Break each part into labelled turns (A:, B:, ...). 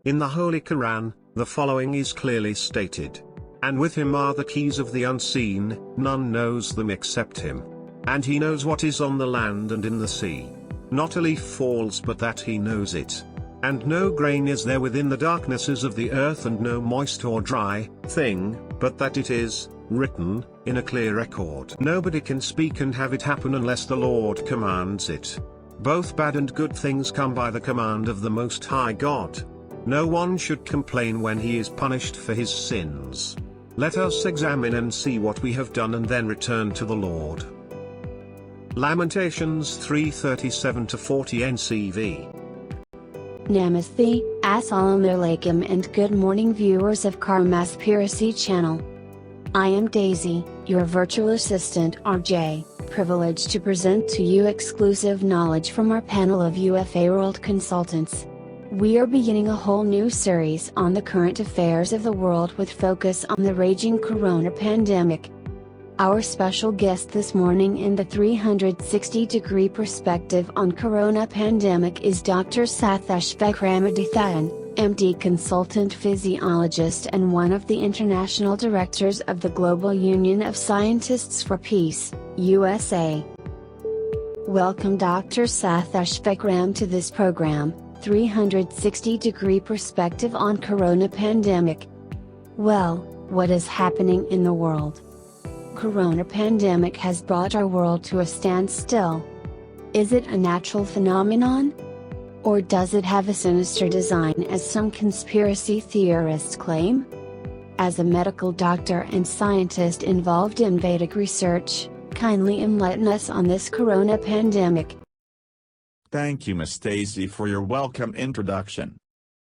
A: In the Holy Quran, the following is clearly stated. And with him are the keys of the unseen, none knows them except him. And he knows what is on the land and in the sea. Not a leaf falls but that he knows it. And no grain is there within the darknesses of the earth, and no moist or dry thing, but that it is written in a clear record. Nobody can speak and have it happen unless the Lord commands it. Both bad and good things come by the command of the Most High God. No one should complain when he is punished for his sins. Let us examine and see what we have done and then return to the Lord. Lamentations 3:37-40 NCV.
B: Namaste, Assalamu alaikum, and good morning viewers of Karmaspiracy channel. I am Daisy, your virtual assistant RJ, privileged to present to you exclusive knowledge from our panel of UFA world consultants. We are beginning a whole new series on the current affairs of the world with focus on the raging corona pandemic. Our special guest this morning in the 360-degree perspective on corona pandemic is Dr. Sathish Vikramadithan, MD, consultant physiologist and one of the international directors of the Global Union of Scientists for Peace, USA. Welcome Dr. Sathish Vikram to this program, 360-degree perspective on corona pandemic. Well, what is happening in the world? Corona pandemic has brought our world to a standstill. Is it a natural phenomenon? Or does it have a sinister design as some conspiracy theorists claim? As a medical doctor and scientist involved in Vedic research, kindly enlighten us on this corona pandemic.
C: Thank you Ms. Stacy for your welcome introduction.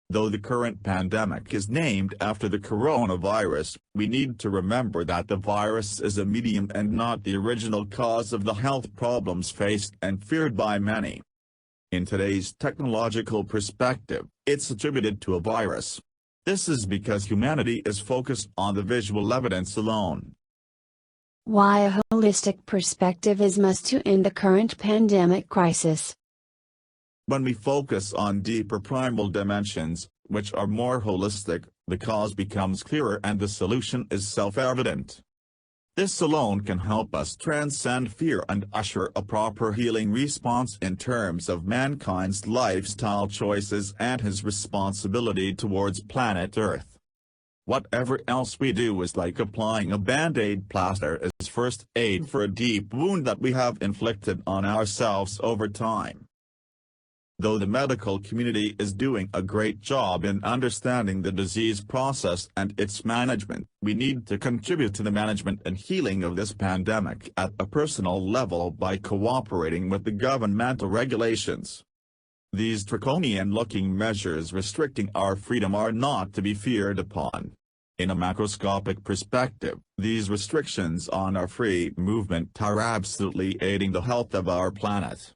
C: Though the current pandemic is named after the coronavirus, we need to remember that the virus is a medium and not the original cause of the health problems faced and feared by many. In today's technological perspective, it's attributed to a virus. This is because humanity is focused on the visual evidence alone.
B: Why a holistic perspective is must to end the current pandemic crisis.
C: When we focus on deeper primal dimensions, which are more holistic, the cause becomes clearer and the solution is self-evident. This alone can help us transcend fear and usher a proper healing response in terms of mankind's lifestyle choices and his responsibility towards planet Earth. Whatever else we do is like applying a band-aid plaster as first aid for a deep wound that we have inflicted on ourselves over time. Though the medical community is doing a great job in understanding the disease process and its management, we need to contribute to the management and healing of this pandemic at a personal level by cooperating with the governmental regulations. These draconian-looking measures restricting our freedom are not to be feared upon. In a macroscopic perspective, these restrictions on our free movement are absolutely aiding the health of our planet.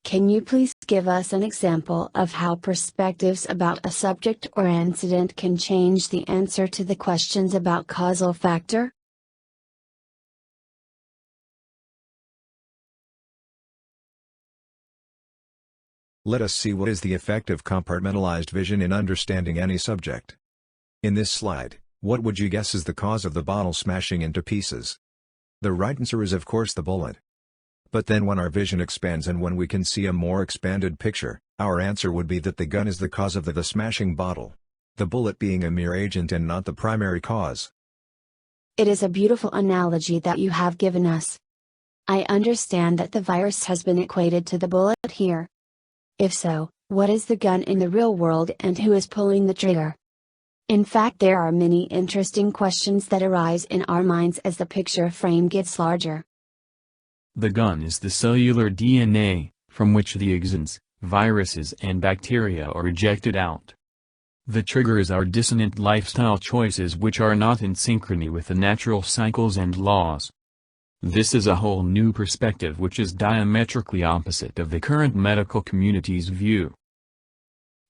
B: Can you please give us an example of how perspectives about a subject or incident can change the answer to the questions about causal factor?
D: Let us see what is the effect of compartmentalized vision in understanding any subject. In this slide, what would you guess is the cause of the bottle smashing into pieces? The right answer is of course the bullet. But then when our vision expands and when we can see a more expanded picture, our answer would be that the gun is the cause of the smashing bottle. The bullet being a mere agent and not the primary cause.
B: It is a beautiful analogy that you have given us. I understand that the virus has been equated to the bullet here. If so, what is the gun in the real world and who is pulling the trigger? In fact, there are many interesting questions that arise in our minds as the picture frame gets larger.
E: The gun is the cellular DNA, from which the exons, viruses and bacteria are ejected out. The trigger is our dissonant lifestyle choices which are not in synchrony with the natural cycles and laws. This is a whole new perspective which is diametrically opposite of the current medical community's view.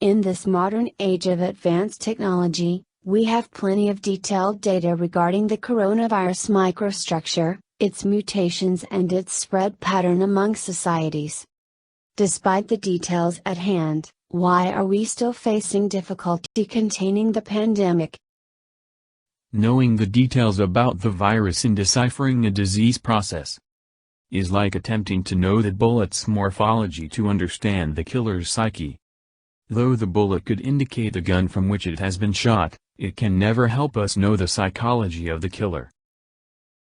B: In this modern age of advanced technology, we have plenty of detailed data regarding the coronavirus microstructure, its mutations and its spread pattern among societies. Despite the details at hand, Why are we still facing difficulty containing the pandemic?
E: Knowing the details about the virus in deciphering a disease process is like attempting to know the bullet's morphology to understand the killer's psyche. Though the bullet could indicate the gun from which it has been shot, it can never help us know the psychology of the killer.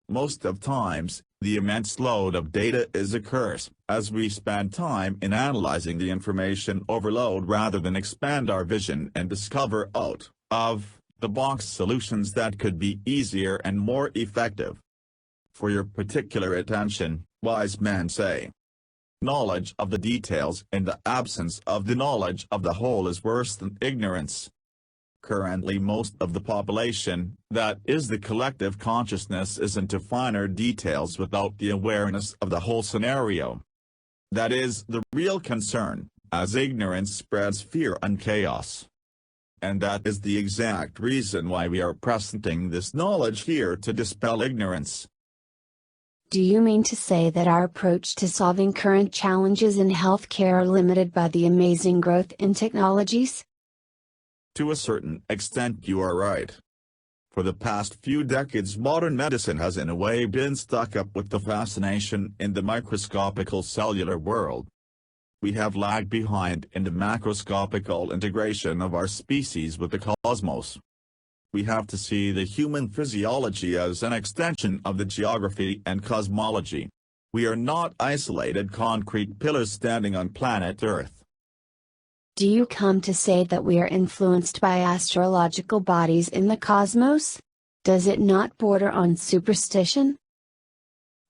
C: Most of times, the immense load of data is a curse, as we spend time in analyzing the information overload rather than expand our vision and discover out-of-the-box solutions that could be easier and more effective. For your particular attention, wise men say, knowledge of the details in the absence of the knowledge of the whole is worse than ignorance. Currently most of the population, that is the collective consciousness, is into finer details without the awareness of the whole scenario. That is the real concern, as ignorance spreads fear and chaos. And that is the exact reason why we are presenting this knowledge here, to dispel ignorance.
B: Do you mean to say that our approach to solving current challenges in healthcare are limited by the amazing growth in technologies?
C: To a certain extent you are right. For the past few decades modern medicine has in a way been stuck up with the fascination in the microscopical cellular world. We have lagged behind in the macroscopical integration of our species with the cosmos. We have to see the human physiology as an extension of the geography and cosmology. We are not isolated concrete pillars standing on planet Earth.
B: Do you come to say that we are influenced by astrological bodies in the cosmos? Does it not border on superstition?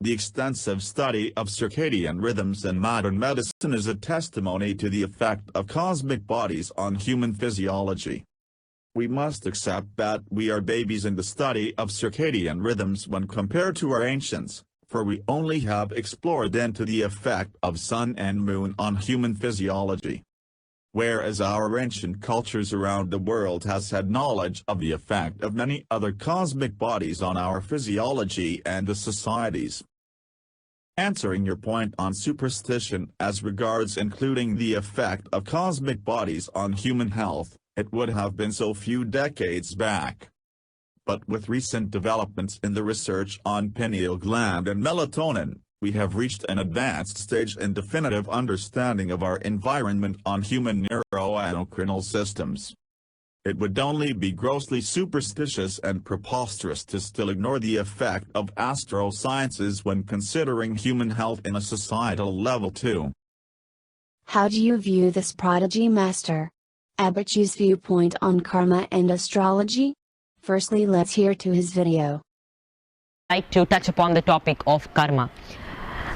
C: The extensive study of circadian rhythms in modern medicine is a testimony to the effect of cosmic bodies on human physiology. We must accept that we are babies in the study of circadian rhythms when compared to our ancients, for we only have explored into the effect of sun and moon on human physiology. Whereas our ancient cultures around the world has had knowledge of the effect of many other cosmic bodies on our physiology and the societies. Answering your point on superstition as regards including the effect of cosmic bodies on human health, it would have been so few decades back. But with recent developments in the research on pineal gland and melatonin, we have reached an advanced stage in definitive understanding of our environment on human neuroendocrinal systems. It would only be grossly superstitious and preposterous to still ignore the effect of astrosciences when considering human health in a societal level too.
B: How do you view this prodigy master Abachu's viewpoint on karma and astrology? Firstly, let's hear to his video.
F: I'd like to touch upon the topic of karma.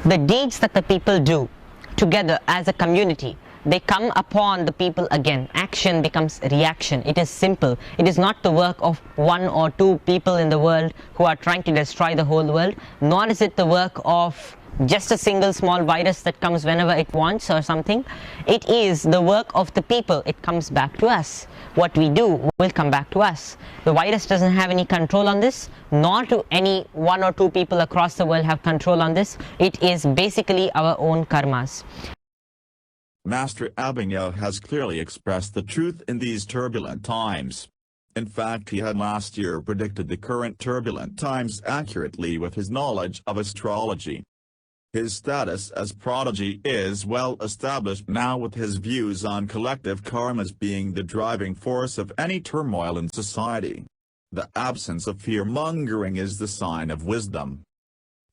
F: The deeds that the people do together as a community, they come upon the people again. Action becomes reaction. It is simple. It is not the work of one or two people in the world who are trying to destroy the whole world, nor is it the work of just a single small virus that comes whenever it wants or something. It is the work of the people. It comes back to us. What we do will come back to us. The virus doesn't have any control on this, nor do any one or two people across the world have control on this. It is basically our own karmas.
C: Master Abhinav has clearly expressed the truth in these turbulent times. In fact, he had last year predicted the current turbulent times accurately with his knowledge of astrology. His status as prodigy is well established now, with his views on collective karmas being the driving force of any turmoil in society. The absence of fear-mongering is the sign of wisdom.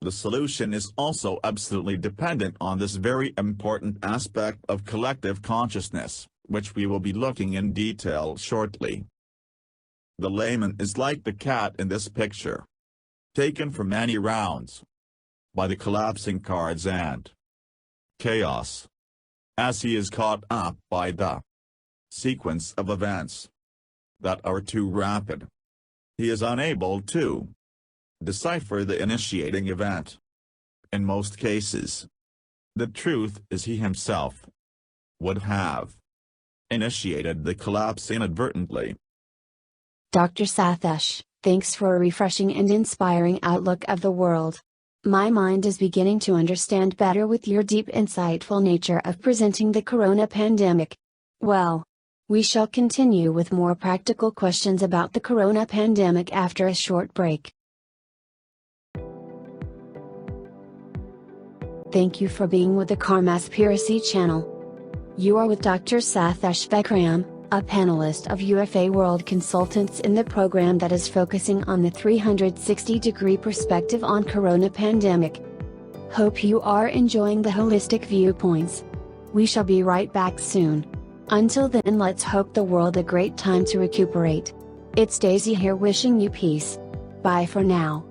C: The solution is also absolutely dependent on this very important aspect of collective consciousness, which we will be looking in detail shortly. The layman is like the cat in this picture, taken for many rounds by the collapsing cards and chaos, as he is caught up by the sequence of events that are too rapid. He is unable to decipher the initiating event. In most cases, the truth is he himself would have initiated the collapse inadvertently.
B: Dr. Sathish, thanks for a refreshing and inspiring outlook of the world. My mind is beginning to understand better with your deep, insightful nature of presenting the corona pandemic. Well, we shall continue with more practical questions about the corona pandemic after a short break. Thank you for being with the Karmaspiracy channel. You are with Dr. Sathish Vikram, a panelist of UFA World Consultants in the program that is focusing on the 360-degree perspective on corona pandemic. Hope you are enjoying the holistic viewpoints. We shall be right back soon. Until then, let's hope the world a great time to recuperate. It's Daisy here wishing you peace. Bye for now.